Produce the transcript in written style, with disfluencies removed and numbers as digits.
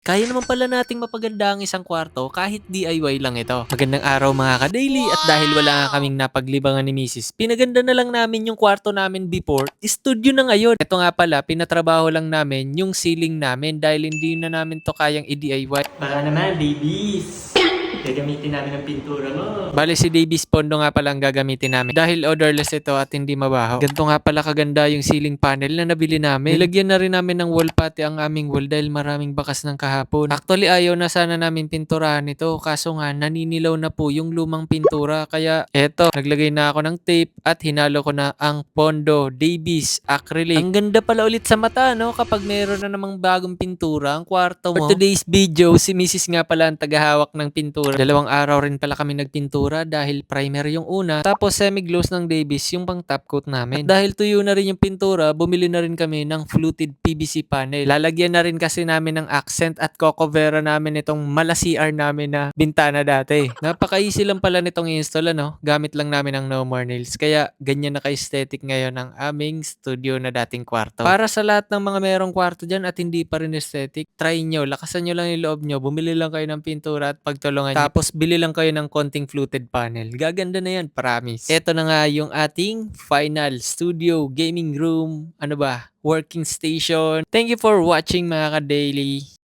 Kaya naman pala nating mapaganda ang isang kwarto kahit DIY lang ito. Magandang araw mga ka-daily at dahil wala nga kaming napaglibangan ni Mrs. Pinaganda na lang namin yung kwarto namin before, studio na ngayon. Ito nga pala, pinatrabaho lang namin yung ceiling namin dahil hindi na namin to kayang i-DIY. Baka naman, babies! Gagamitin namin ang pintura mo. Bale si Davis Pondo nga pala ang gagamitin namin. Dahil odorless ito at hindi mabaho. Ganito nga pala kaganda yung ceiling panel na nabili namin. Nilagyan na rin namin ng wall pati ang aming wall dahil maraming bakas ng kahapon. Actually ayaw na sana namin pinturahan ito kaso nga naninilaw na po yung lumang pintura. Kaya eto, naglagay na ako ng tape at hinalo ko na ang Pondo Davis acrylic. Ang ganda pala ulit sa mata no kapag meron na namang bagong pintura ang kwarto mo. For today's video, si Mrs. nga pala ang tagahawak ng pintura. 2 araw rin pala kami nagpintura dahil primer yung una. Tapos semi-gloss ng Davis yung pang top coat namin. At dahil tuyo na rin yung pintura, bumili na rin kami ng fluted PVC panel. Lalagyan na rin kasi namin ng accent at cocoverra namin itong mala CR namin na bintana dati. Napaka-easy lang pala nitong i-install ano. Gamit lang namin ang No More Nails. Kaya ganyan na ka-aesthetic ngayon ang aming studio na dating kwarto. Para sa lahat ng mga merong kwarto dyan at hindi pa rin aesthetic, try nyo. Lakasan nyo lang yung loob nyo. Bumili lang kayo ng pintura at pagtulungan nyo. Tapos bili lang kayo ng konting fluted panel. Gaganda na yan, promise. Ito na nga yung ating final studio, gaming room, ano ba, working station. Thank you for watching mga ka-daily.